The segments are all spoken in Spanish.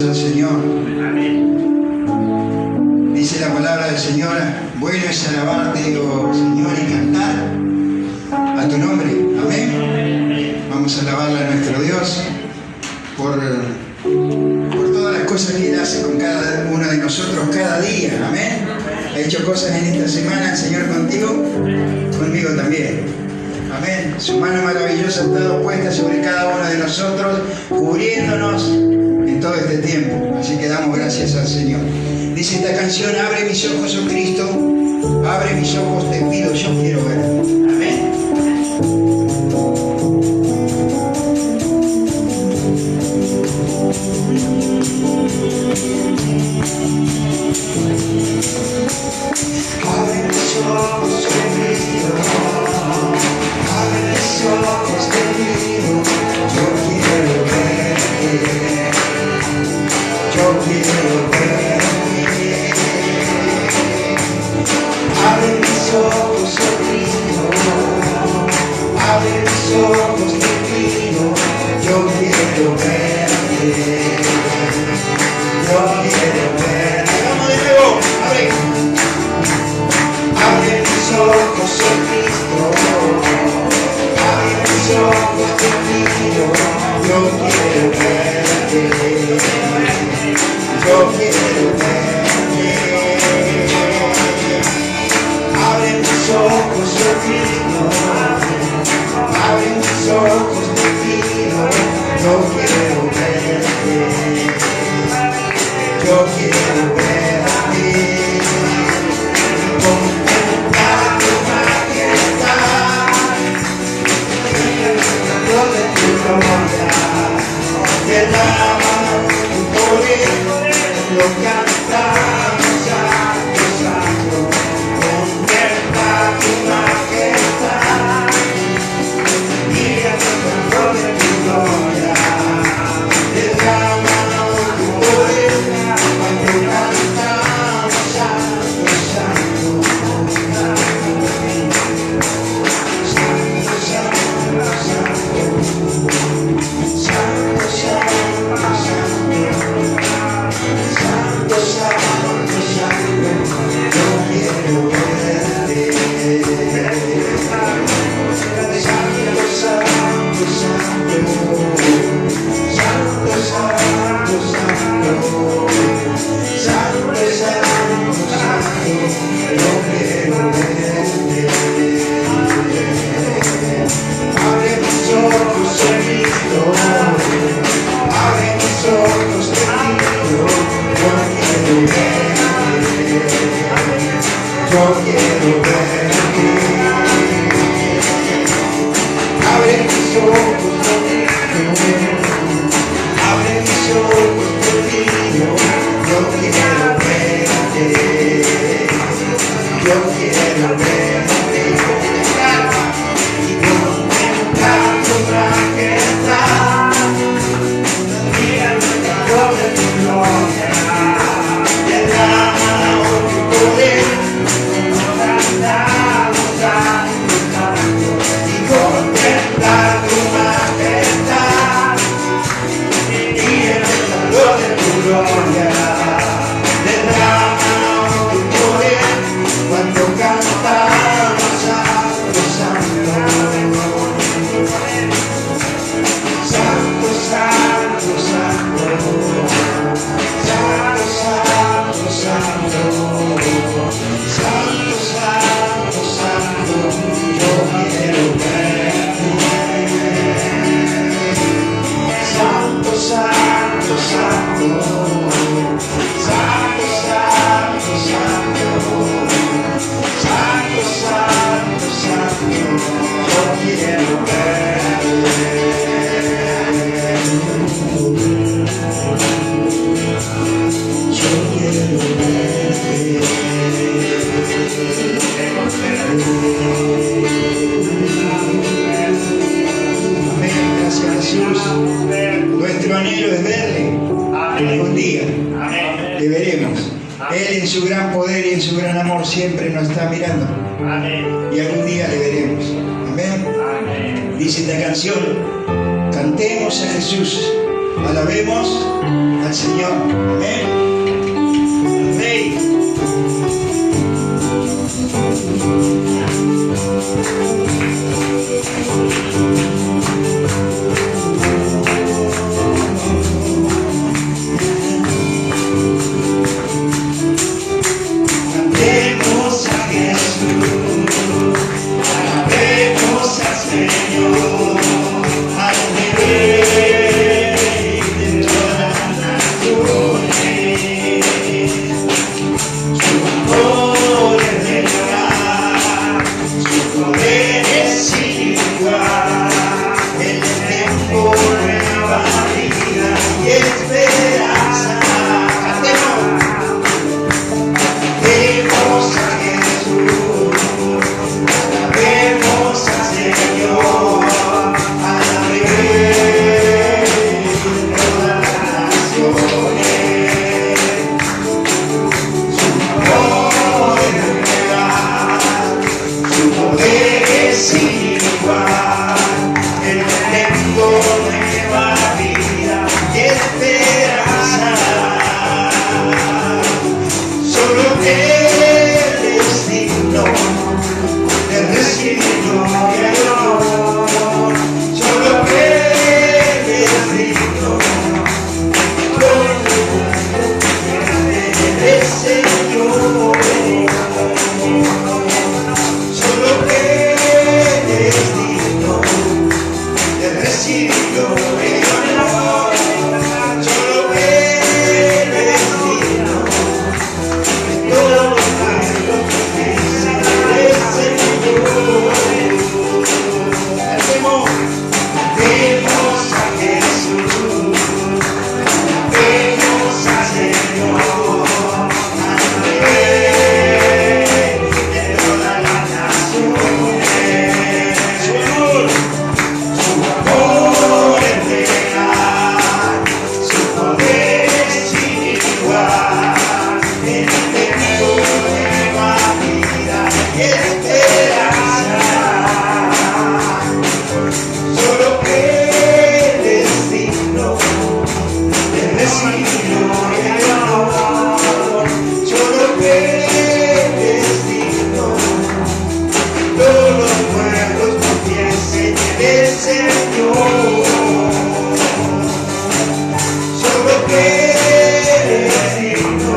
Al Señor. Dice la palabra del Señor: bueno es alabarte, digo, Señor, y cantar a tu nombre. Amén. Vamos a alabarle a nuestro Dios por todas las cosas que Él hace con cada uno de nosotros cada día. Amén. Ha hecho cosas en esta semana el Señor contigo, conmigo también. Amén. Su mano maravillosa ha estado puesta sobre cada uno de nosotros, cubriéndonos en todo este tiempo. Así que damos gracias al Señor. Dice esta canción: abre mis ojos, oh Cristo, abre mis ojos, te pido, yo quiero ver. Amén. Abre mis ojos, oh Cristo, abre mis ojos, te pido, yo quiero verte, yo quiero verte. Abre mis ojos, oh Cristo, abre mis ojos, te pido, yo quiero verte, yo quiero verte. Vamos de nuevo, abre. Abre mis ojos, oh Cristo, abre mis ojos, te pido, yo quiero verte, yo quiero verte. Abre mis ojos, oh Cristo, abre mis ojos, te pido, yo quiero verte, yo quiero verte. Contemplar tu majestad, de tu gloria, derrama tu poder, lo cantamos santo, santo. Contemplar tu majestad, mira el calor de tu gloria, derrama tu poder, cuando cantamos santo, santo. Nuestro anhelo es verle algún día. Le veremos. Él en su gran poder y en su gran amor siempre nos está mirando. Y algún día le veremos. Amén. Dice esta canción: cantemos a Jesús, Alabemos al Señor. Amén. Amén. Alabemos a Jesús, alabemos al Señor, al Rey de todas las naciones. Su amor es real, su poder es sin igual. Él tengo nueva vida y esperanza. Alabemos a Jesús, alabemos al Señor, al Rey de todas las naciones. Su amor es real, su poder es sin igual. Él tengo nueva vida y esperanza. Solo Él es digno de recibir gloria y honor. Solo Él es digno de el Señor. Solo Él es digno de recibir gloria y honor. Solo Él es digno. Todos los pueblos dicen el Señor. Alabemos a Jesús, alabemos al Señor, al Rey de todas las naciones. Su amor es real, su poder es sin igual. Él tengo nueva vida y esperanza. Solo Él es digno de recibir gloria y honor. Solo Él es digno. Todos los pueblos confiesen en el Señor. Solo Él es digno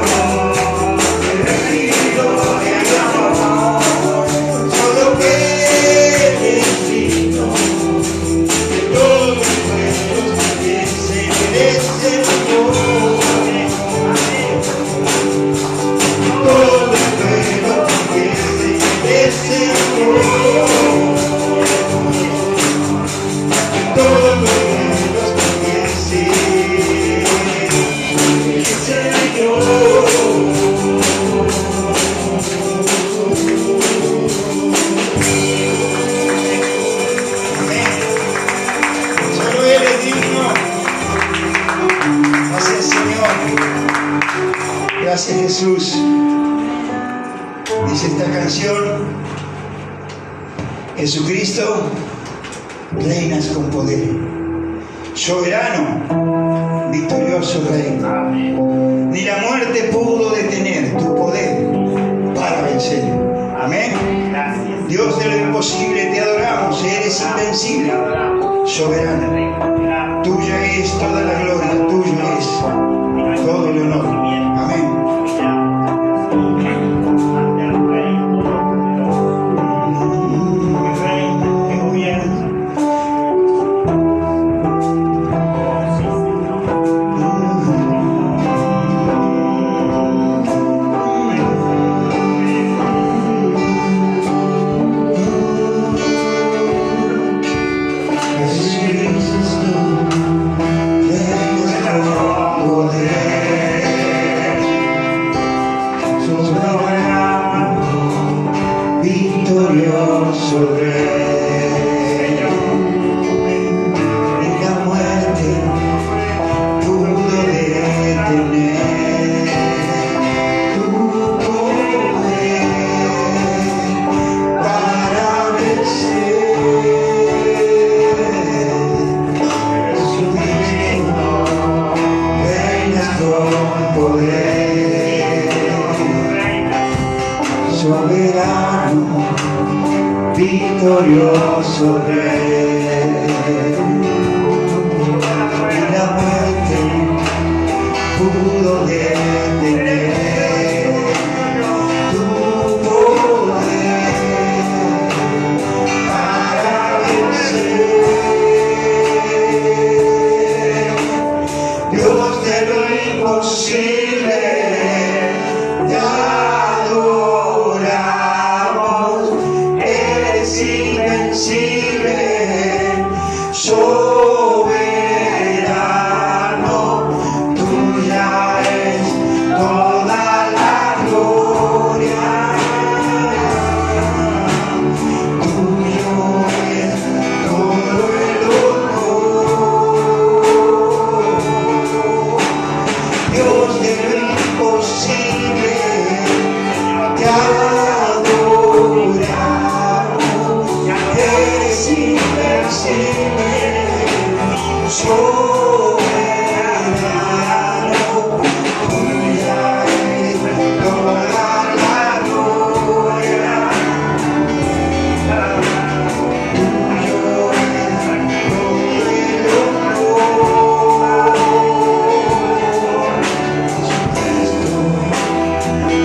de recibir gloria y honor. Solo Él es digno. Todos los pueblos confiesen en el Señor. Todos los pueblos confiesen en el Señor. Todos los pueblos confiesen en el Señor. Amén. Solo Él es digno. Gracias, Señor. Gracias, Jesús. Dice esta canción: Jesucristo, reinas con poder, soberano, victorioso Rey. Ni la muerte pudo detener tu poder para vencer. Amén. Dios de lo imposible, te adoramos, eres invencible, soberano. Tuya es toda la gloria, tuyo es todo el honor. Amén. Poder con poder, soberano, victorioso Rey. Y la muerte pudo detener tu poder para vencer. Dios de lo imposible, te adoramos, eres invencible, soberano, tuya es toda la gloria, tuyo es todo el honor. Dios de lo imposible, te adoramos, eres invencible, soberano, tuya es toda la gloria, tuyo es todo el honor.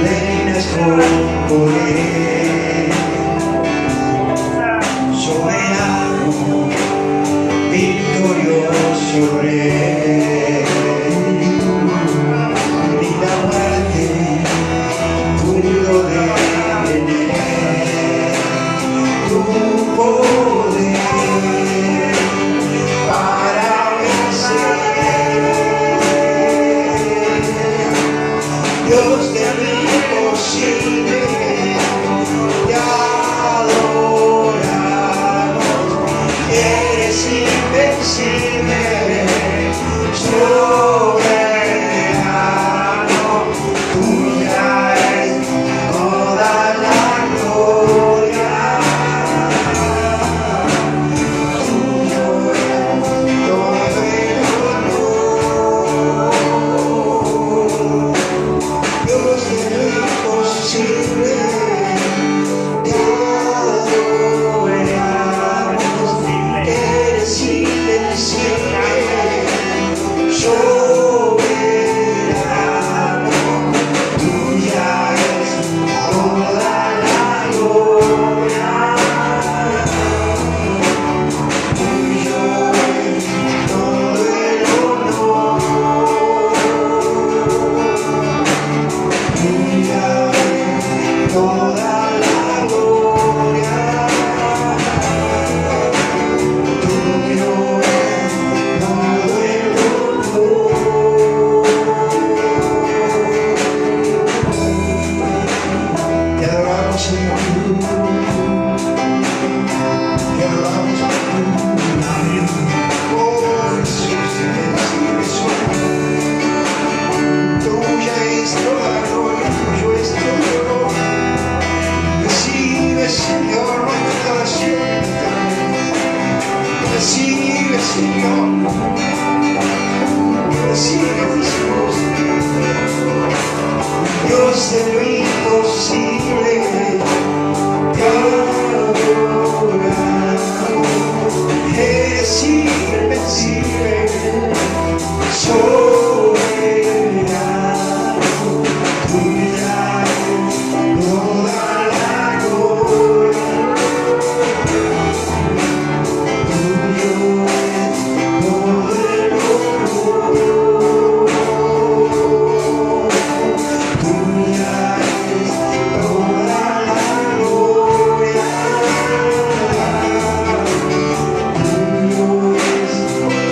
Reinas con poder, soberano, victorioso Rey. Ni la muerte pudo detener tu poder para vencer. Dios de lo imposible, te adoramos, eres invencible, soberano, tuya es toda la gloria, tuyo es todo el honor. Dios de lo imposible, te adoramos, eres invencible, soberano, tuya es toda la gloria, tuyo es todo el honor. Tuya es toda la gloria, tuyo es todo el honor. Te adoramos, Señor, te adoramos, Señor. Oh, Jesús, invencible soy. Tuya es toda la gloria, tuyo es todo el honor. Recibe, Señor, nuestra oración. Recibe, Señor. Recibe, Jesús. Dios de lo imposible, te adoramos, eres invencible, soberano, tuya es toda la gloria, tuyo es todo el honor, tuya es toda la gloria, tuyo es todo el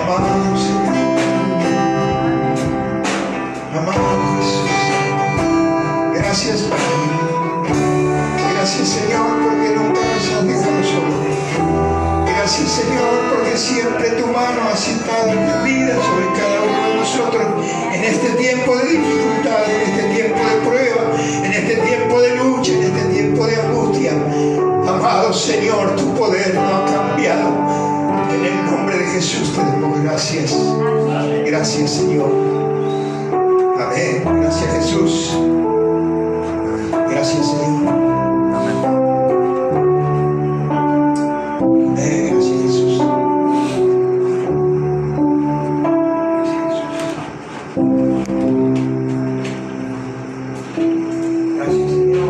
amamos, Señor. Amamos, Jesús. Gracias, Padre. Gracias, Señor, porque nunca nos has dejado solos. Gracias, Señor, porque siempre tu mano ha estado extendida sobre cada uno de nosotros en este tiempo de dificultad, en este tiempo de prueba, en este tiempo de lucha, en este tiempo de angustia. Señor, tu poder no ha cambiado. En el nombre de Jesús te damos gracias. Gracias, Señor. Amén. Gracias, Jesús. Gracias, Señor. Amén. Gracias, Jesús. Gracias, Señor.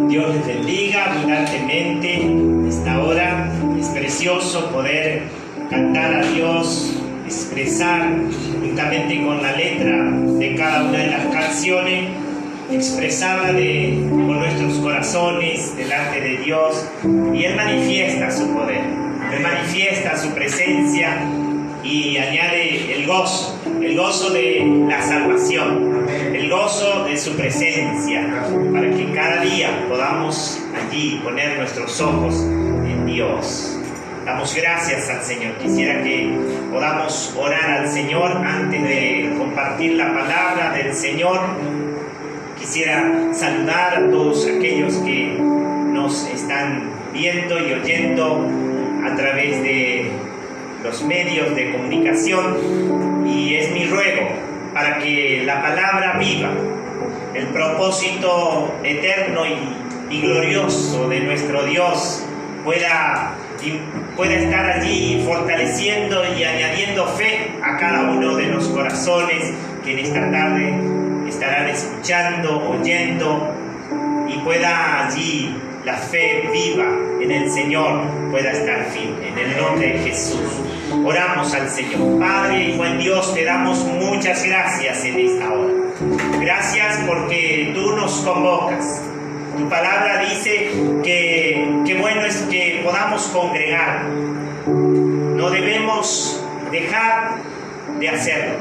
Dios les bendiga abundantemente en esta hora. Es precioso poder cantar a Dios, expresar juntamente con la letra de cada una de las canciones, expresarla con nuestros corazones delante de Dios, y Él manifiesta su poder, Él manifiesta su presencia y añade el gozo de la salvación, el gozo de su presencia, para que cada día podamos allí poner nuestros ojos en Dios. Damos gracias al Señor. Quisiera que podamos orar al Señor antes de compartir la palabra del Señor. Quisiera saludar a todos aquellos que nos están viendo y oyendo a través de los medios de comunicación, y es mi ruego para que la palabra viva, el propósito eterno y glorioso de nuestro Dios pueda estar allí fortaleciendo y añadiendo fe a cada uno de los corazones que en esta tarde estarán escuchando, oyendo, y pueda allí la fe viva en el Señor pueda estar firme, en el nombre de Jesús. Oramos al Señor. Padre y buen Dios, te damos muchas gracias en esta hora. Gracias porque tú nos convocas. Tu palabra dice que bueno es que podamos congregar. No debemos dejar de hacerlo,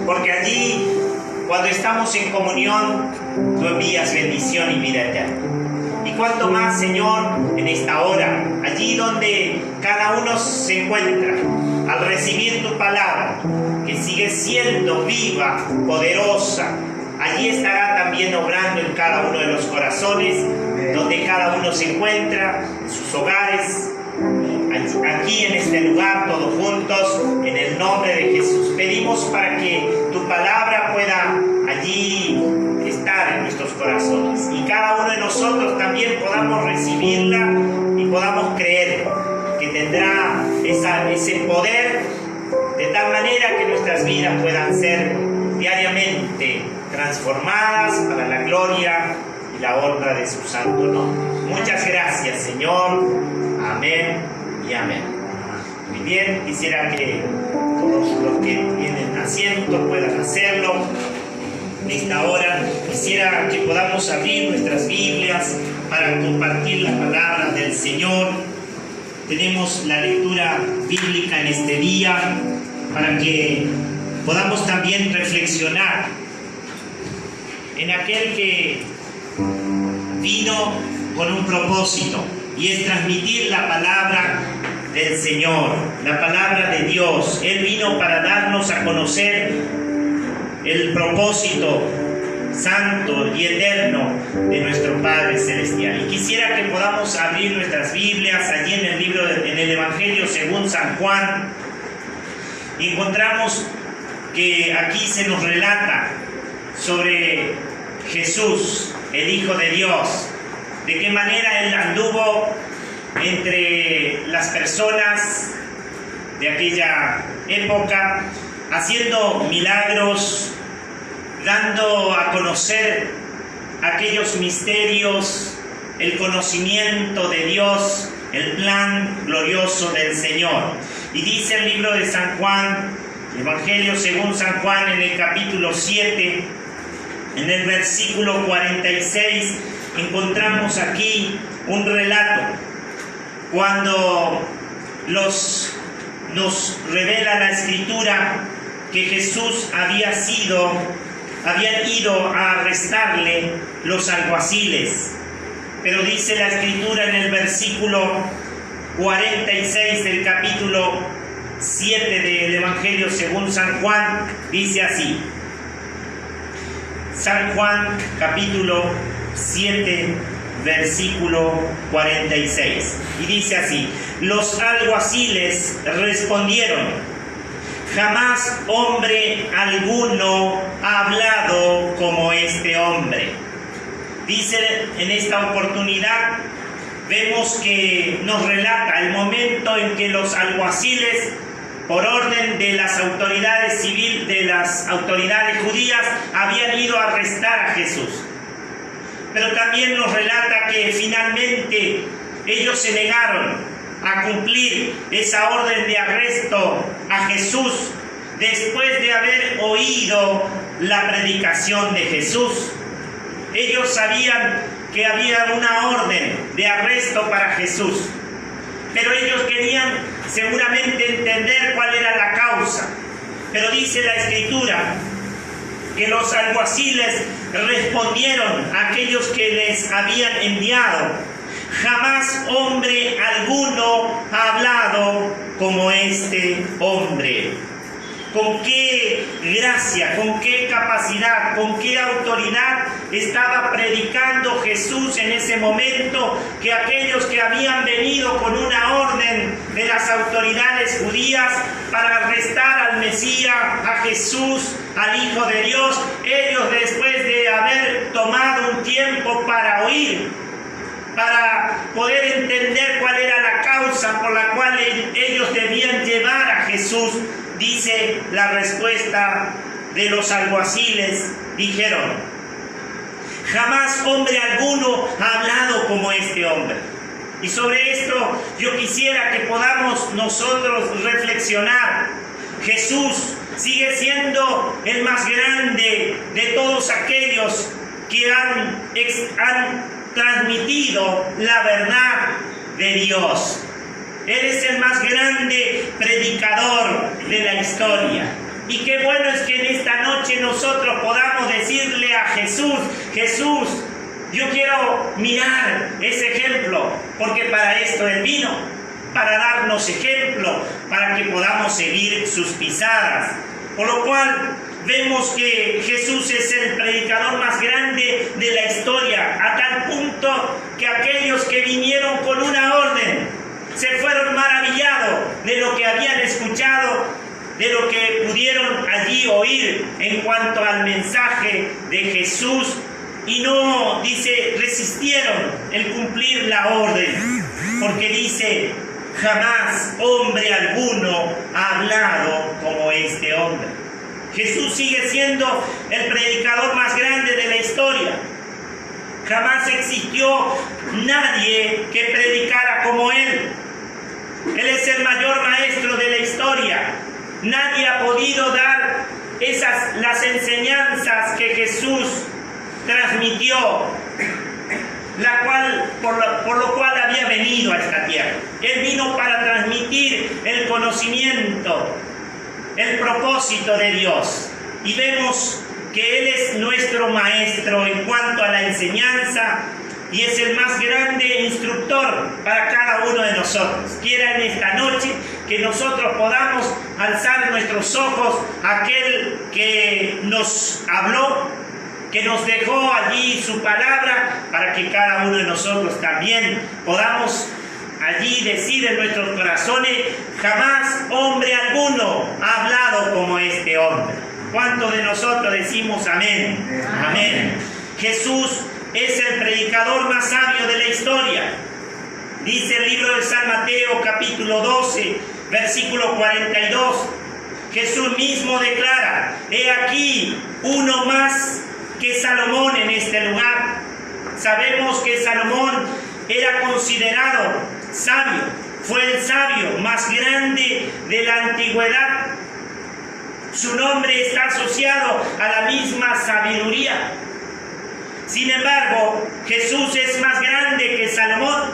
porque allí, cuando estamos en comunión, tú envías bendición y vida eterna. Y cuanto más, Señor, en esta hora, allí donde cada uno se encuentra, al recibir tu palabra, que sigue siendo viva, poderosa, allí estará también obrando en cada uno de los corazones, donde cada uno se encuentra, en sus hogares, aquí en este lugar, todos juntos, en el nombre de Jesús. Pedimos para que tu palabra pueda allí estar en nuestros corazones, y cada uno de nosotros también podamos recibirla y podamos creer que tendrá ese poder, de tal manera que nuestras vidas puedan ser diariamente transformadas para la gloria y la honra de su santo nombre. Muchas gracias, Señor. Amén y amén. Muy bien, quisiera que todos los que tienen asiento puedan hacerlo. En esta hora quisiera que podamos abrir nuestras Biblias para compartir la palabra del Señor. Tenemos la lectura bíblica en este día para que podamos también reflexionar en aquel que vino con un propósito, y es transmitir la palabra del Señor, la palabra de Dios. Él vino para darnos a conocer el propósito santo y eterno de nuestro Padre Celestial. Y quisiera que podamos abrir nuestras Biblias allí en el Evangelio según San Juan. Y encontramos que aquí se nos relata sobre Jesús, el Hijo de Dios, de qué manera Él anduvo entre las personas de aquella época, haciendo milagros, dando a conocer aquellos misterios, el conocimiento de Dios, el plan glorioso del Señor. Y dice el libro de San Juan, el Evangelio según San Juan, en el capítulo 7, en el versículo 46, encontramos aquí un relato cuando nos revela la Escritura que Jesús habían ido a arrestarle los alguaciles. Pero dice la Escritura en el versículo 46 del capítulo 7 del Evangelio según San Juan, dice así. San Juan capítulo 7, versículo 46. Y dice así: los alguaciles respondieron: jamás hombre alguno ha hablado como este hombre. Dice en esta oportunidad, vemos que nos relata el momento en que los alguaciles, por orden de las autoridades civiles, de las autoridades judías, habían ido a arrestar a Jesús. Pero también nos relata que finalmente ellos se negaron a cumplir esa orden de arresto a Jesús después de haber oído la predicación de Jesús. Ellos sabían que había una orden de arresto para Jesús, pero ellos querían seguramente entender cuál era la causa. Pero dice la Escritura que los alguaciles respondieron a aquellos que les habían enviado: jamás hombre alguno ha hablado como este hombre. Con qué gracia, con qué capacidad, con qué autoridad estaba predicando Jesús en ese momento, que aquellos que habían venido con una orden de las autoridades judías para arrestar al Mesías, a Jesús, al Hijo de Dios, ellos, después de haber tomado un tiempo para oír, para poder entender cuál era la causa por la cual ellos debían llevar a Jesús, dice la respuesta de los alguaciles: dijeron: jamás hombre alguno ha hablado como este hombre. Y sobre esto yo quisiera que podamos nosotros reflexionar. Jesús sigue siendo el más grande de todos aquellos que han transmitido la verdad de Dios. Él es el más grande predicador de la historia. Y qué bueno es que en esta noche nosotros podamos decirle a Jesús: Jesús, yo quiero mirar ese ejemplo, porque para esto Él vino, para darnos ejemplo, para que podamos seguir sus pisadas. Por lo cual vemos que Jesús es el predicador más grande de la historia, a tal punto que aquellos que vinieron con una orden se fueron maravillados de lo que habían escuchado, de lo que pudieron allí oír en cuanto al mensaje de Jesús, y no, dice, resistieron el cumplir la orden, porque dice: jamás hombre alguno ha hablado como este hombre. Jesús sigue siendo el predicador más grande de la historia. Jamás existió nadie que predicara como Él. Él es el mayor maestro de la historia. Nadie ha podido dar las enseñanzas que Jesús transmitió, por lo cual había venido a esta tierra. Él vino para transmitir el conocimiento, el propósito de Dios. Y vemos que Él es nuestro maestro en cuanto a la enseñanza, y es el más grande instructor para cada uno de nosotros. Quiera en esta noche que nosotros podamos alzar nuestros ojos a aquel que nos habló, que nos dejó allí su palabra, para que cada uno de nosotros también podamos allí decir en nuestros corazones: jamás hombre alguno ha hablado como este hombre. ¿Cuántos de nosotros decimos amén? Amén. Jesús es el predicador más sabio de la historia. Dice el libro de San Mateo capítulo 12, versículo 42. Jesús mismo declara: he aquí uno más que Salomón en este lugar. Sabemos que Salomón era considerado sabio, fue el sabio más grande de la antigüedad. Su nombre está asociado a la misma sabiduría. Sin embargo, Jesús es más grande que Salomón.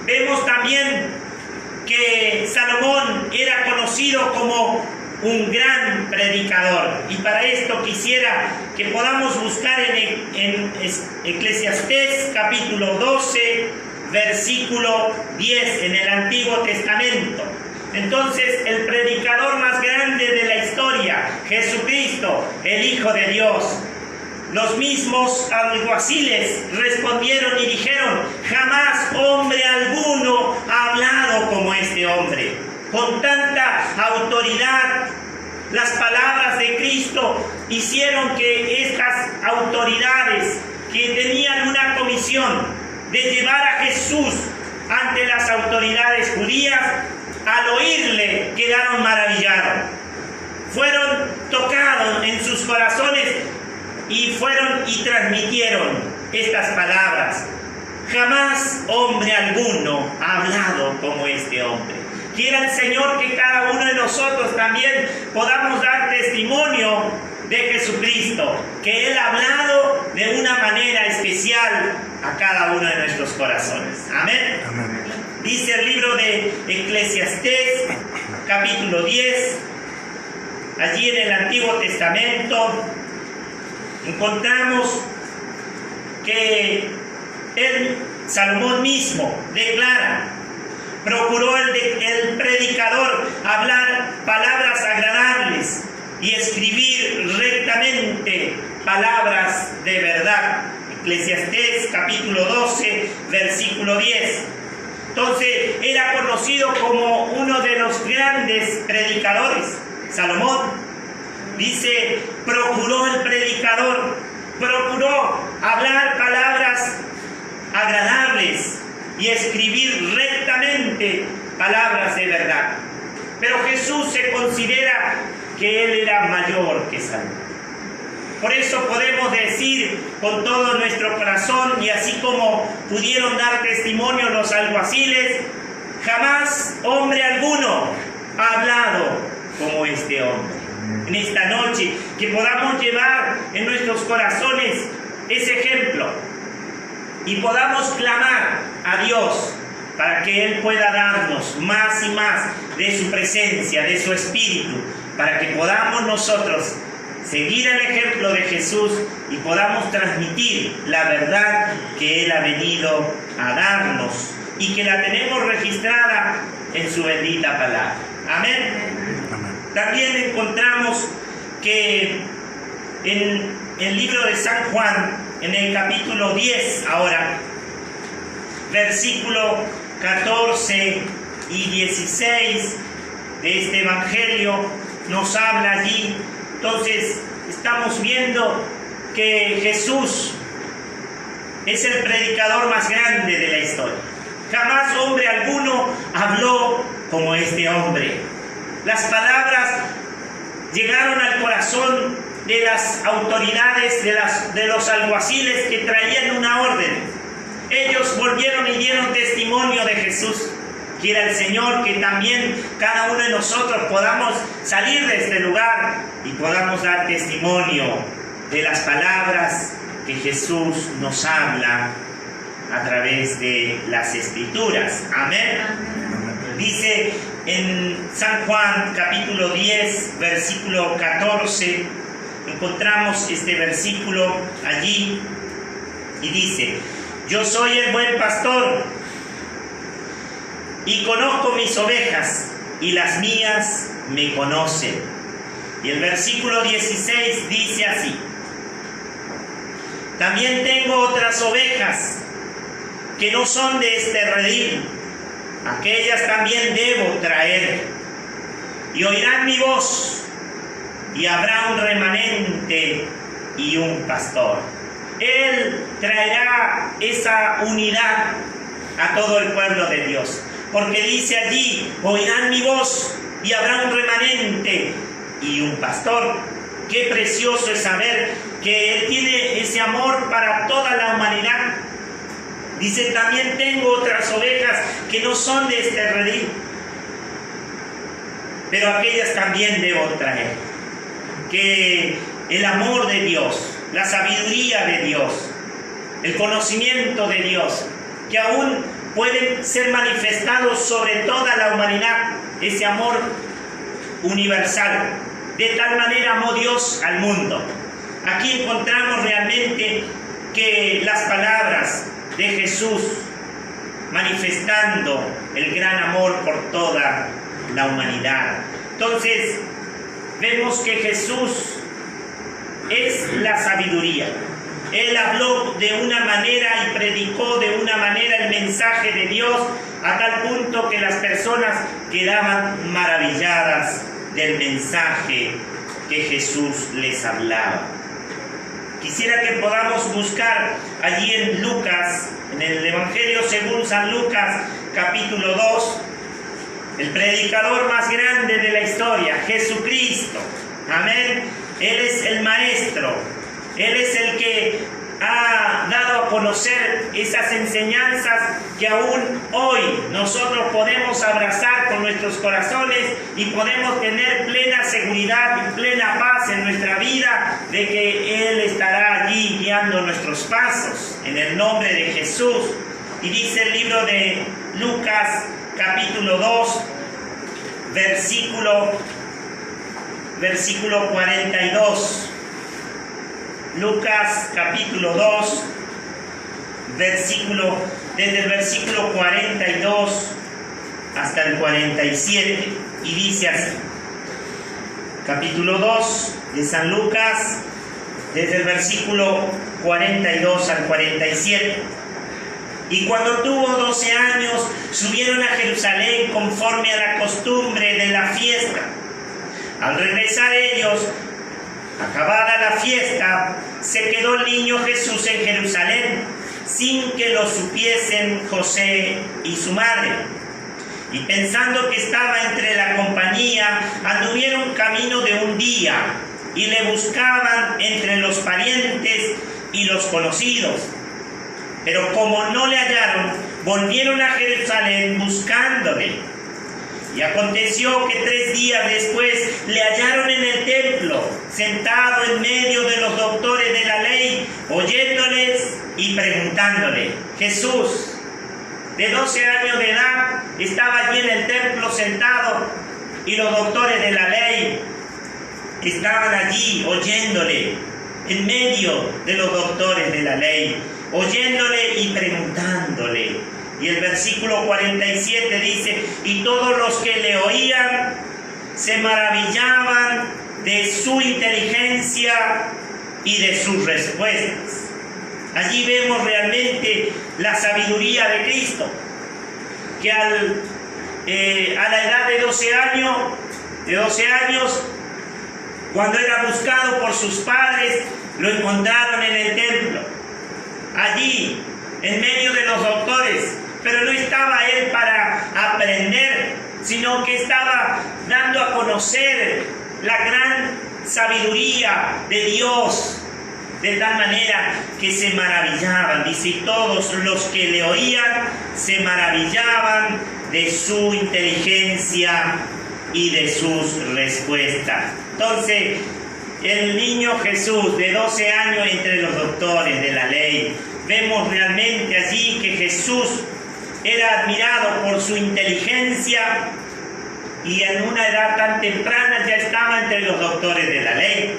Vemos también que Salomón era conocido como un gran predicador. Y para esto quisiera que podamos buscar en Eclesiastés capítulo 12, versículo 10, en el Antiguo Testamento. Entonces el predicador más grande de la historia, Jesucristo, el Hijo de Dios. Los mismos alguaciles respondieron y dijeron: jamás hombre alguno ha hablado como este hombre. Con tanta autoridad, las palabras de Cristo hicieron que estas autoridades que tenían una comisión de llevar a Jesús ante las autoridades judías, al oírle quedaron maravillados. Fueron tocados en sus corazones y fueron y transmitieron estas palabras: jamás hombre alguno ha hablado como este hombre. Quiera el Señor que cada uno de nosotros también podamos dar testimonio de Jesucristo, que Él ha hablado de una manera especial a cada uno de nuestros corazones. Amén. Amén. Dice el libro de Eclesiastés, capítulo 10, allí en el Antiguo Testamento, encontramos que Salomón mismo declara: procuró el predicador hablar palabras agradables y escribir rectamente palabras de verdad. Eclesiastés capítulo 12, versículo 10. Entonces era conocido como uno de los grandes predicadores. Salomón dice: procuró el predicador, procuró hablar palabras agradables y escribir rectamente palabras de verdad. Pero Jesús se considera que Él era mayor que Salomón. Por eso podemos decir con todo nuestro corazón, y así como pudieron dar testimonio los alguaciles: jamás hombre alguno ha hablado como este hombre. En esta noche, que podamos llevar en nuestros corazones ese ejemplo y podamos clamar a Dios para que Él pueda darnos más y más de su presencia, de su Espíritu, para que podamos nosotros seguir el ejemplo de Jesús y podamos transmitir la verdad que Él ha venido a darnos y que la tenemos registrada en su bendita palabra. Amén. También encontramos que en el libro de San Juan, en el capítulo 10 ahora, versículo 14 y 16 de este evangelio, nos habla allí. Entonces estamos viendo que Jesús es el predicador más grande de la historia. Jamás hombre alguno habló como este hombre. Las palabras llegaron al corazón de las autoridades, de los alguaciles que traían una orden. Ellos volvieron y dieron testimonio de Jesús. Quiera el Señor que también cada uno de nosotros podamos salir de este lugar y podamos dar testimonio de las palabras que Jesús nos habla a través de las Escrituras. Amén. Dice en San Juan capítulo 10, versículo 14, encontramos este versículo allí y dice: yo soy el buen pastor y conozco mis ovejas y las mías me conocen. Y el versículo 16 dice así: también tengo otras ovejas que no son de este redil, aquellas también debo traer, y oirán mi voz, y habrá un remanente y un pastor. Él traerá esa unidad a todo el pueblo de Dios, porque dice allí: oirán mi voz y habrá un remanente y un pastor. Qué precioso es saber que Él tiene ese amor para toda la humanidad. Dice: también tengo otras ovejas que no son de este redil, pero aquellas también debo traer. Que el amor de Dios, la sabiduría de Dios, el conocimiento de Dios, que aún pueden ser manifestados sobre toda la humanidad, ese amor universal. De tal manera amó Dios al mundo. Aquí encontramos realmente que las palabras de Jesús manifestando el gran amor por toda la humanidad. Entonces, vemos que Jesús es la sabiduría. Él habló de una manera y predicó de una manera el mensaje de Dios a tal punto que las personas quedaban maravilladas del mensaje que Jesús les hablaba. Quisiera que podamos buscar allí en Lucas, en el Evangelio según San Lucas, capítulo 2, el predicador más grande de la historia, Jesucristo. Amén. Él es el Maestro. Él es el que ha dado a conocer esas enseñanzas que aún hoy nosotros podemos abrazar con nuestros corazones y podemos tener plena seguridad y plena paz en nuestra vida de que Él estará allí guiando nuestros pasos en el nombre de Jesús. Y dice el libro de Lucas capítulo 2 versículo 42. Lucas capítulo 2, desde el versículo 42 hasta el 47, y dice así. Capítulo 2 de San Lucas, desde el versículo 42 al 47. Y cuando tuvo 12 años, subieron a Jerusalén conforme a la costumbre de la fiesta. Al regresar ellos, acabada la fiesta, se quedó el niño Jesús en Jerusalén, sin que lo supiesen José y su madre. Y pensando que estaba entre la compañía, anduvieron camino de un día, y le buscaban entre los parientes y los conocidos. Pero como no le hallaron, volvieron a Jerusalén buscándole. Y aconteció que 3 días después le hallaron en el templo, sentado en medio de los doctores de la ley, oyéndoles y preguntándole. Jesús, de 12 años de edad, estaba allí en el templo sentado, y los doctores de la ley estaban allí oyéndole, en medio de los doctores de la ley, oyéndole y preguntándole. Y el versículo 47 dice, y todos los que le oían se maravillaban de su inteligencia y de sus respuestas. Allí vemos realmente la sabiduría de Cristo, que a la edad de 12 años, cuando era buscado por sus padres, lo encontraron en el templo, allí, en medio de los doctores. Pero no estaba él para aprender, sino que estaba dando a conocer la gran sabiduría de Dios, de tal manera que se maravillaban. Dice, y todos los que le oían se maravillaban de su inteligencia y de sus respuestas. Entonces, el niño Jesús de 12 años entre los doctores de la ley, vemos realmente allí que Jesús era admirado por su inteligencia y en una edad tan temprana ya estaba entre los doctores de la ley.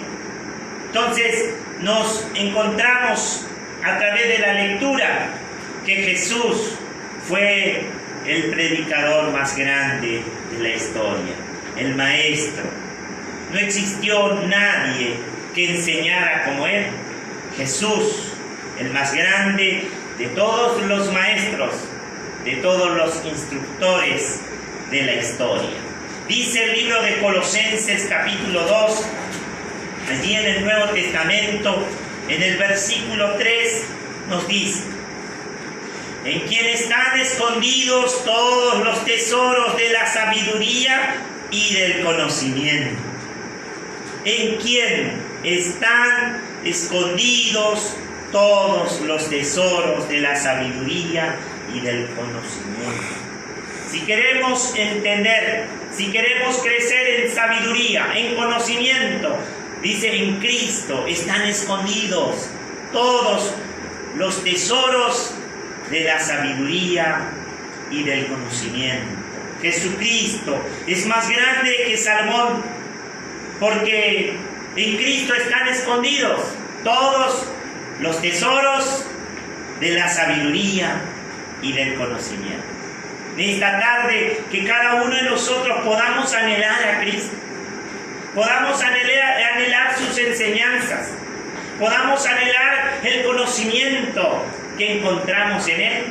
Entonces nos encontramos a través de la lectura que Jesús fue el predicador más grande de la historia, el maestro. No existió nadie que enseñara como él. Jesús, el más grande de todos los maestros, de todos los instructores de la historia. Dice el libro de Colosenses capítulo 2, allí en el Nuevo Testamento, en el versículo 3, nos dice, en quien están escondidos todos los tesoros de la sabiduría y del conocimiento. En quien están escondidos todos los tesoros de la sabiduría y del conocimiento. Si queremos entender, si queremos crecer en sabiduría, en conocimiento, dice, en Cristo están escondidos todos los tesoros de la sabiduría y del conocimiento. Jesucristo es más grande que Salomón, porque en Cristo están escondidos todos los tesoros de la sabiduría y del conocimiento. En esta tarde, que cada uno de nosotros podamos anhelar a Cristo, podamos anhelar sus enseñanzas, podamos anhelar el conocimiento que encontramos en Él.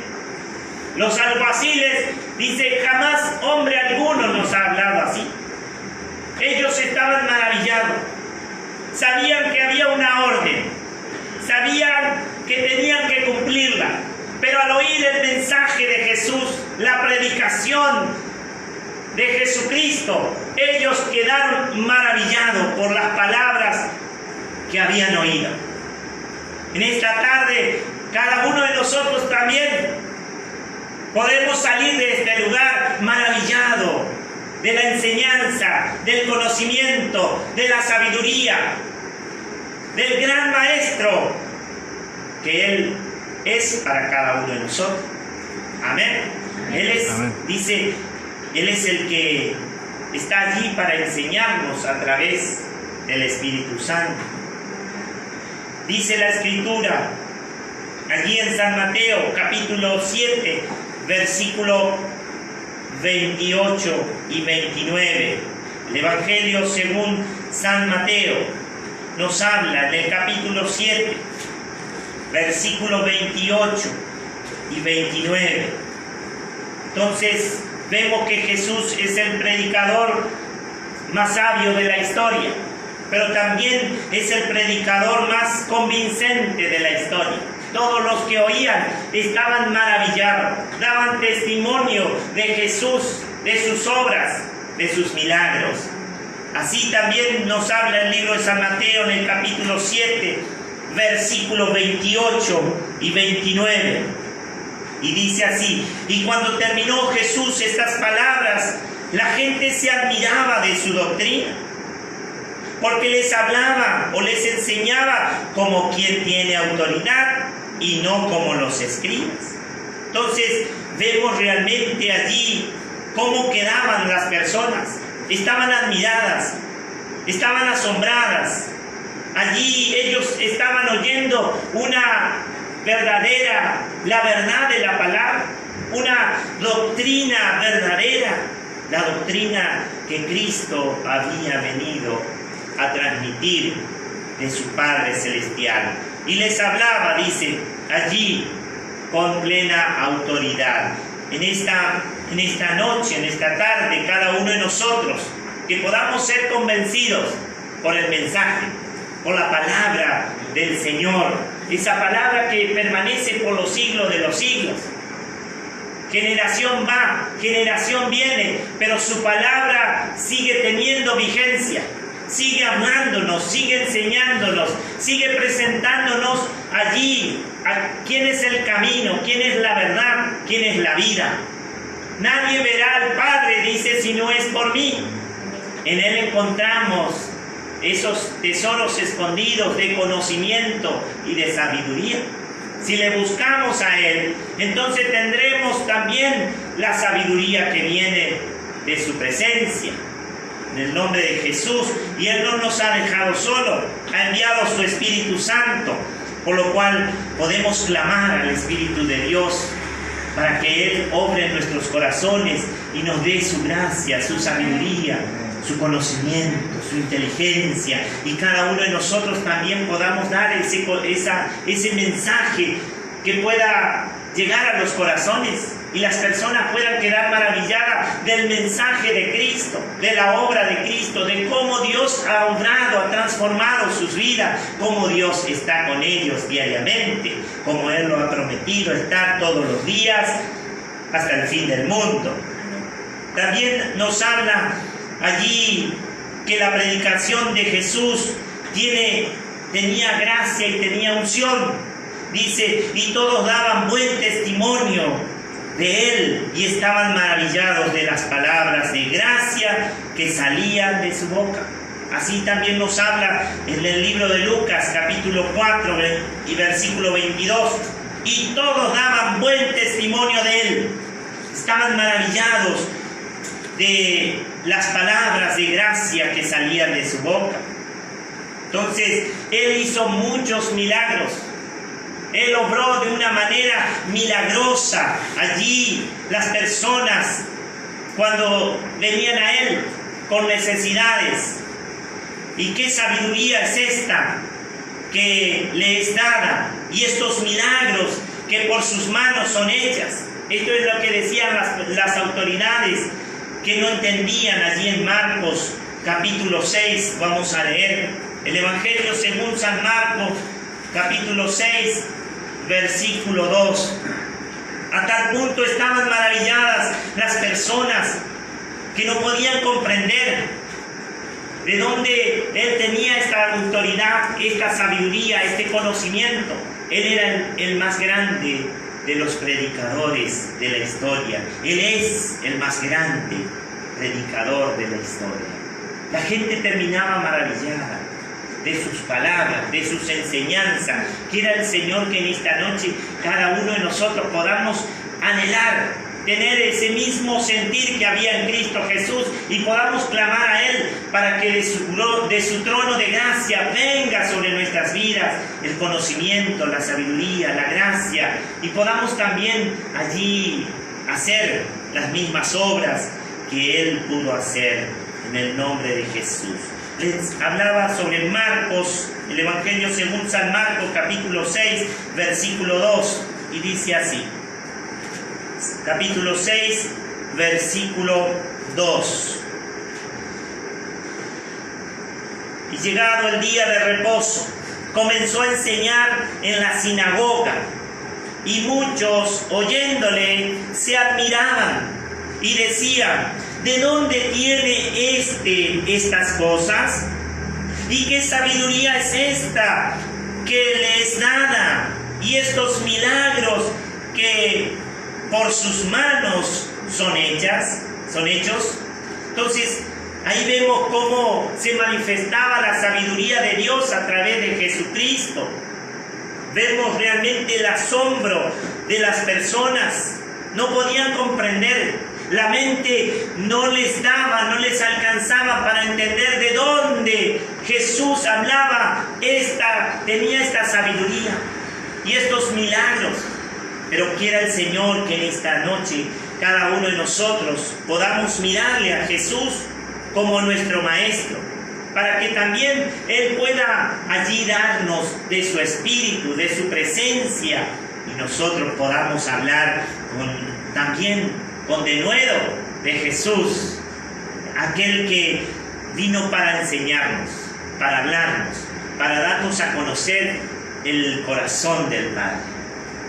Los alguaciles, dice, jamás hombre alguno nos ha hablado así. Ellos estaban maravillados, sabían que había una orden, sabían que tenían que cumplirla, pero al oír el mensaje de Jesús, la predicación de Jesucristo, ellos quedaron maravillados por las palabras que habían oído. En esta tarde, cada uno de nosotros también podemos salir de este lugar maravillado de la enseñanza, del conocimiento, de la sabiduría, del gran Maestro que Él es para cada uno de nosotros. Amén. Él es, dice, Él es el que está allí para enseñarnos a través del Espíritu Santo. Dice la Escritura, allí en San Mateo, capítulo 7, versículo 28 y 29. El Evangelio según San Mateo nos habla en el capítulo 7, versículo 28 y 29. Entonces vemos que Jesús es el predicador más sabio de la historia, pero también es el predicador más convincente de la historia. Todos los que oían estaban maravillados, daban testimonio de Jesús, de sus obras, de sus milagros. Así también nos habla el libro de San Mateo en el capítulo 7, versículos 28 y 29. Y dice así: y cuando terminó Jesús estas palabras, la gente se admiraba de su doctrina, porque les hablaba o les enseñaba como quien tiene autoridad y no como los escribas. Entonces vemos realmente allí cómo quedaban las personas. Estaban admiradas, estaban asombradas. Allí ellos estaban oyendo la verdad de la palabra, una doctrina verdadera, la doctrina que Cristo había venido a transmitir de su Padre Celestial. Y les hablaba, dice, allí con plena autoridad. En esta noche, en esta tarde, cada uno de nosotros, que podamos ser convencidos por el mensaje, por la palabra del Señor, esa palabra que permanece por los siglos de los siglos. Generación va, generación viene, pero su palabra sigue teniendo vigencia, sigue hablándonos, sigue enseñándonos, sigue presentándonos allí a quién es el camino, quién es la verdad, quién es la vida. Nadie verá al Padre, dice, si no es por mí. En Él encontramos esos tesoros escondidos de conocimiento y de sabiduría. Si le buscamos a Él, entonces tendremos también la sabiduría que viene de su presencia. En el nombre de Jesús. Y Él no nos ha dejado solo, ha enviado su Espíritu Santo, por lo cual podemos clamar al Espíritu de Dios para que Él obre en nuestros corazones y nos dé su gracia, su sabiduría, su conocimiento, su inteligencia, y cada uno de nosotros también podamos dar ese mensaje que pueda llegar a los corazones y las personas puedan quedar maravilladas del mensaje de Cristo, de la obra de Cristo, de cómo Dios ha obrado, ha transformado sus vidas, cómo Dios está con ellos diariamente, como Él lo ha prometido estar todos los días hasta el fin del mundo. También nos habla allí que la predicación de Jesús tenía gracia y tenía unción. Dice, y todos daban buen testimonio de Él y estaban maravillados de las palabras de gracia que salían de su boca. Así también nos habla en el libro de Lucas, capítulo 4 y versículo 22. Y todos daban buen testimonio de Él. Estaban maravillados de las palabras de gracia que salían de su boca. Entonces, Él hizo muchos milagros. Él obró de una manera milagrosa allí las personas cuando venían a Él con necesidades. ¿Y qué sabiduría es esta que le es dada? Y estos milagros que por sus manos son hechas. Esto es lo que decían las autoridades que no entendían allí en Marcos capítulo 6. Vamos a leer el Evangelio según San Marcos capítulo 6 versículo 2. A tal punto estaban maravilladas las personas que no podían comprender de dónde Él tenía esta autoridad, esta sabiduría, este conocimiento. Él era el más grande de los predicadores de la historia. Él es el más grande predicador de la historia. La gente terminaba maravillada de sus palabras, de sus enseñanzas. Quiera el Señor que en esta noche cada uno de nosotros podamos anhelar, tener ese mismo sentir que había en Cristo Jesús y podamos clamar a Él para que de su trono de gracia venga sobre nuestras vidas el conocimiento, la sabiduría, la gracia, y podamos también allí hacer las mismas obras que Él pudo hacer en el nombre de Jesús. Les hablaba sobre Marcos, el Evangelio según San Marcos capítulo 6 versículo 2, y dice así. Capítulo 6, versículo 2. Y llegado el día de reposo, comenzó a enseñar en la sinagoga, y muchos, oyéndole, se admiraban y decían: ¿de dónde tiene estas cosas? ¿Y qué sabiduría es esta que le es dada? Y estos milagros que por sus manos son hechos. Entonces, ahí vemos cómo se manifestaba la sabiduría de Dios a través de Jesucristo. Vemos realmente el asombro de las personas. No podían comprender. La mente no les daba, no les alcanzaba para entender de dónde Jesús hablaba, tenía esta sabiduría y estos milagros. Pero quiera el Señor que en esta noche cada uno de nosotros podamos mirarle a Jesús como nuestro Maestro, para que también Él pueda allí darnos de su Espíritu, de su presencia, y nosotros podamos hablar también con denuedo de Jesús, aquel que vino para enseñarnos, para hablarnos, para darnos a conocer el corazón del Padre,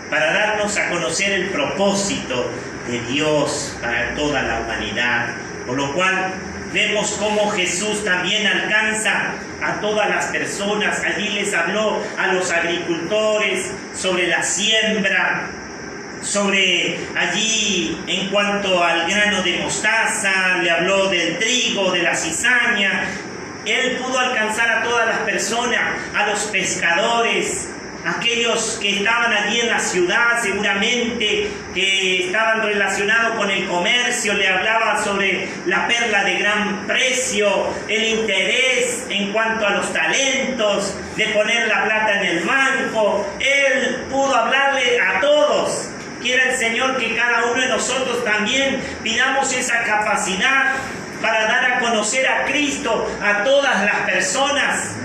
para darnos a conocer el propósito de Dios para toda la humanidad. Por lo cual vemos cómo Jesús también alcanza a todas las personas. Allí les habló a los agricultores sobre la siembra, sobre allí en cuanto al grano de mostaza, le habló del trigo, de la cizaña. Él pudo alcanzar a todas las personas, a los pescadores, aquellos que estaban allí en la ciudad, seguramente que estaban relacionados con el comercio. Le hablaba sobre la perla de gran precio, el interés en cuanto a los talentos, de poner la plata en el banco. Él pudo hablarle a todos. Quiera el Señor que cada uno de nosotros también pidamos esa capacidad para dar a conocer a Cristo a todas las personas,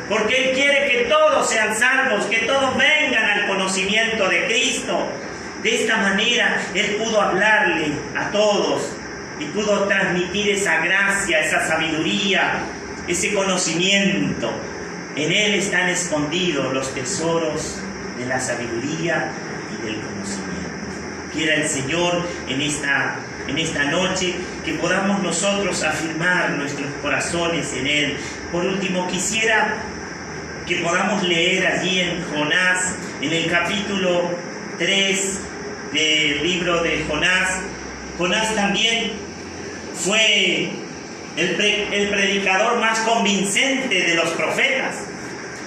porque Él quiere que todos sean salvos, que todos vengan al conocimiento de Cristo. De esta manera Él pudo hablarle a todos y pudo transmitir esa gracia, esa sabiduría, ese conocimiento. En Él están escondidos los tesoros de la sabiduría y del conocimiento. Quiera el Señor en esta noche que podamos nosotros afirmar nuestros corazones en Él. Por último, quisiera que podamos leer allí en Jonás, en el capítulo 3 del libro de Jonás. Jonás también fue el predicador más convincente de los profetas.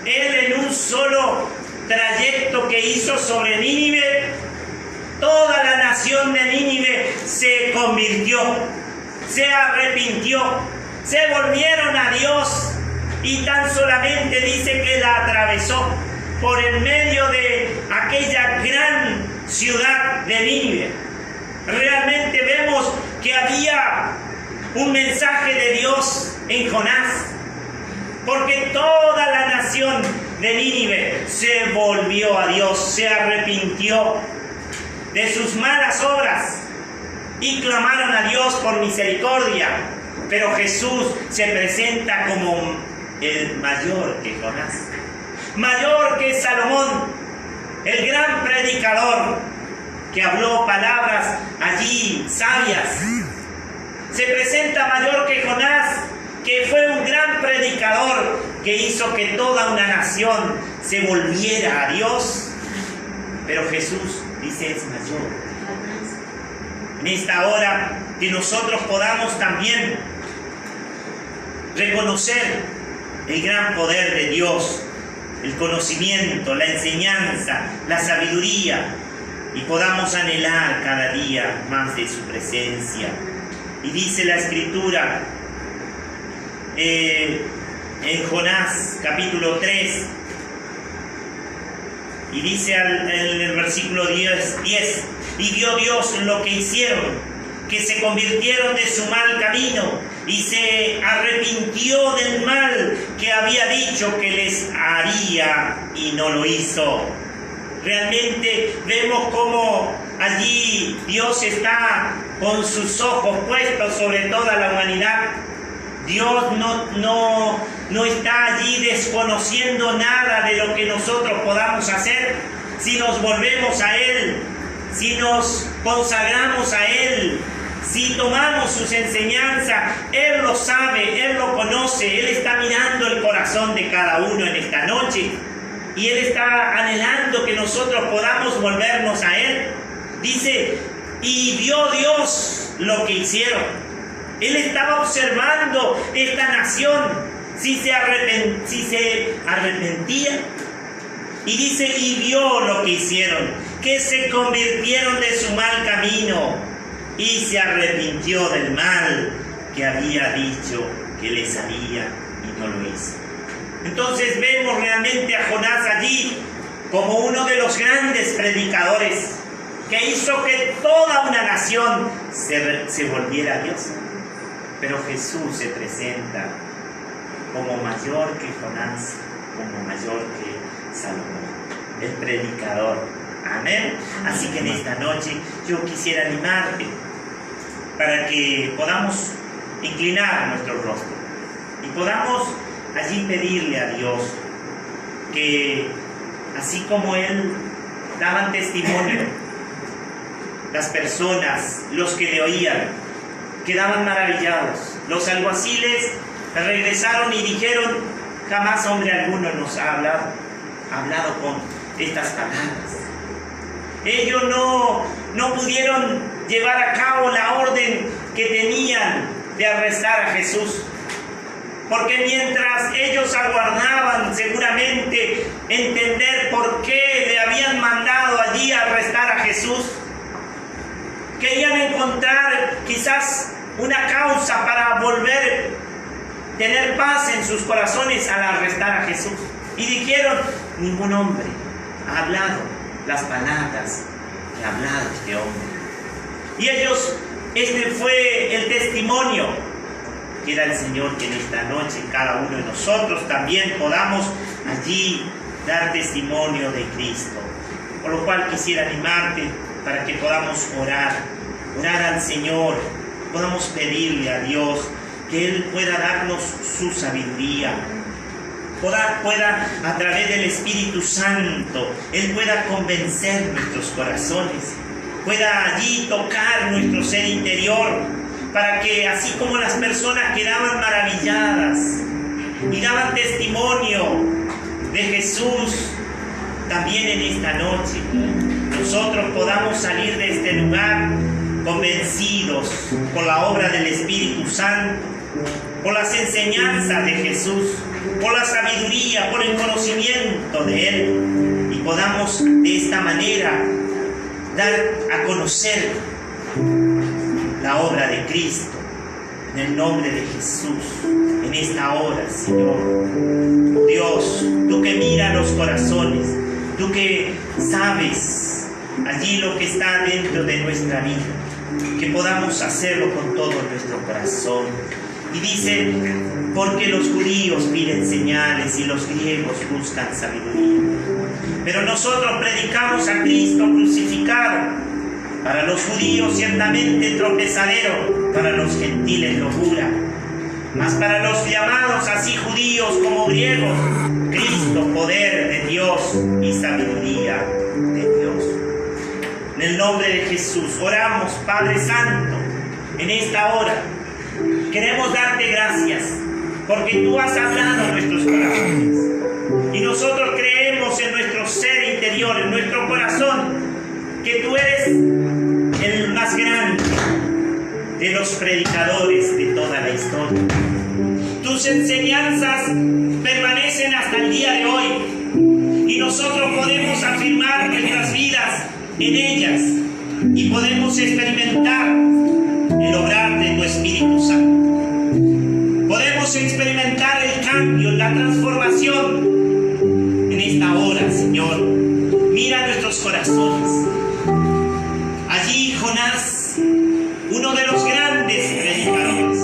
Él, en un solo trayecto que hizo sobre Nínive, toda la nación de Nínive se convirtió, se arrepintió, se volvieron a Dios, y tan solamente dice que la atravesó por el medio de aquella gran ciudad de Nínive. Realmente vemos que había un mensaje de Dios en Jonás, porque toda la nación de Nínive se volvió a Dios, se arrepintió de sus malas obras y clamaron a Dios por misericordia. Pero Jesús se presenta como el mayor que Jonás, mayor que Salomón, el gran predicador que habló palabras allí sabias. Se presenta mayor que Jonás, que fue un gran predicador que hizo que toda una nación se volviera a Dios. Pero Jesús dice es mayor. En esta hora que nosotros podamos también reconocer el gran poder de Dios, el conocimiento, la enseñanza, la sabiduría, y podamos anhelar cada día más de su presencia. Y dice la Escritura en Jonás capítulo 3, y dice en el versículo 10, y vio Dios lo que hicieron, que se convirtieron de su mal camino y se arrepintió del mal que había dicho que les haría y no lo hizo. Realmente vemos cómo allí Dios está con sus ojos puestos sobre toda la humanidad. Dios no está allí desconociendo nada de lo que nosotros podamos hacer. Si nos volvemos a Él, si nos consagramos a Él, si tomamos sus enseñanzas, Él lo sabe, Él lo conoce, Él está mirando el corazón de cada uno en esta noche. Y Él está anhelando que nosotros podamos volvernos a Él. Dice, y vio Dios lo que hicieron. Él estaba observando esta nación, si se arrepentía. Y dice, y vio lo que hicieron, que se convirtieron de su mal camino y se arrepintió del mal que había dicho que les haría y no lo hizo. Entonces vemos realmente a Jonás allí como uno de los grandes predicadores que hizo que toda una nación se volviera a Dios. Pero Jesús se presenta como mayor que Jonás, como mayor que Salomón, el predicador. Amén. Así que en esta noche yo quisiera animarte para que podamos inclinar nuestro rostro y podamos allí pedirle a Dios que, así como Él daban testimonio, las personas, los que le oían, quedaban maravillados. Los alguaciles regresaron y dijeron, jamás hombre alguno nos ha hablado con estas palabras. Ellos no pudieron llevar a cabo la orden que tenían de arrestar a Jesús. Porque mientras ellos aguardaban seguramente entender por qué le habían mandado allí a arrestar a Jesús, querían encontrar quizás una causa para volver a tener paz en sus corazones al arrestar a Jesús. Y dijeron, ningún hombre ha hablado las palabras que ha hablado este hombre. Y ellos, este fue el testimonio. Quiera el Señor que en esta noche cada uno de nosotros también podamos allí dar testimonio de Cristo. Por lo cual quisiera animarte para que podamos orar al Señor, podamos pedirle a Dios que Él pueda darnos su sabiduría, pueda a través del Espíritu Santo, Él pueda convencer nuestros corazones, pueda allí tocar nuestro ser interior, para que así como las personas quedaban maravilladas y daban testimonio de Jesús, también en esta noche nosotros podamos salir de este lugar convencidos por la obra del Espíritu Santo, por las enseñanzas de Jesús, por la sabiduría, por el conocimiento de Él, y podamos de esta manera dar a conocer la obra de Cristo, en el nombre de Jesús, en esta hora, Señor. Dios, tú que miras los corazones, tú que sabes allí lo que está dentro de nuestra vida, que podamos hacerlo con todo nuestro corazón. Y dice, porque los judíos piden señales y los griegos buscan sabiduría. Pero nosotros predicamos a Cristo crucificado. Para los judíos ciertamente tropezadero, para los gentiles locura. Mas para los llamados así judíos como griegos, Cristo poder de Dios y sabiduría de Dios. En el nombre de Jesús oramos, Padre Santo, en esta hora. Queremos darte gracias porque tú has hablado en nuestros corazones. Y nosotros creemos en nuestro ser interior, en nuestro corazón, que tú eres el más grande de los predicadores de toda la historia. Tus enseñanzas permanecen hasta el día de hoy y nosotros podemos afirmar nuestras vidas en ellas y podemos experimentar el obrar de tu Espíritu Santo. Podemos experimentar el cambio, la transformación en esta hora, Señor. Mira nuestros corazones. Allí Jonás, uno de los grandes predicadores,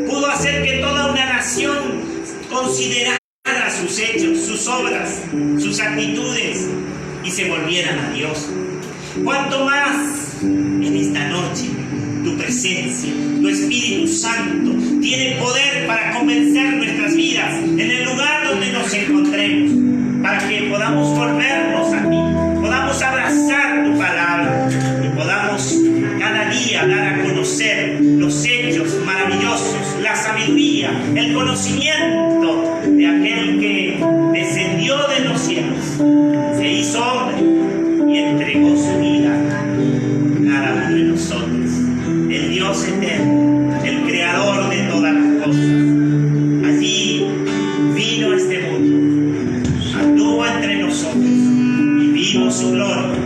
pudo hacer que toda una nación considerara sus hechos, sus obras, sus actitudes y se volvieran a Dios. Cuanto más en esta noche tu presencia, tu Espíritu Santo tiene poder para convencer nuestras vidas en el lugar donde nos encontremos, para que podamos volvernos a ti, podamos abrazar tu palabra y podamos cada día dar a conocer los hechos maravillosos, la sabiduría, el conocimiento de aquel que descendió de los cielos, se hizo hombre y entregó su vida cada uno de nosotros. El Dios eterno, el creador de todas las cosas, allí vino a este mundo, anduvo entre nosotros y vimos su gloria,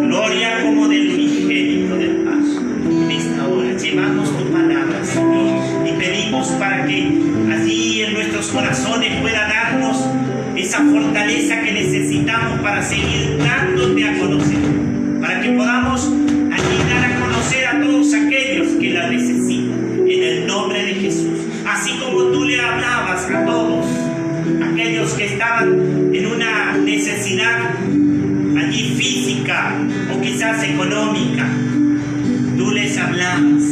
gloria como del unigénito del Padre. En esta hora llevamos tu palabra, Señor, y pedimos para que allí en nuestros corazones pueda darnos esa fortaleza que necesitamos para seguir dándote a conocer, para que podamos allí dar a conocer a todos aquellos que la necesitan, en el nombre de Jesús. Así como tú le hablabas a todos aquellos que estaban en una necesidad allí física o quizás económica, tú les hablabas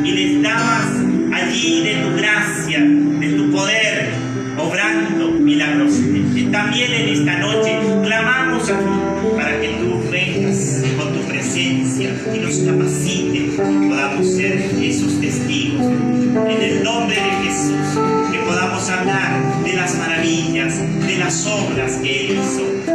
y les dabas allí de tu gracia, de tu poder, obrando milagrosamente. También en esta noche clamamos a ti para que tú vengas con tu presencia y nos capacites y podamos ser esos testigos. En el nombre de Jesús, que podamos hablar de las maravillas, de las obras que Él hizo,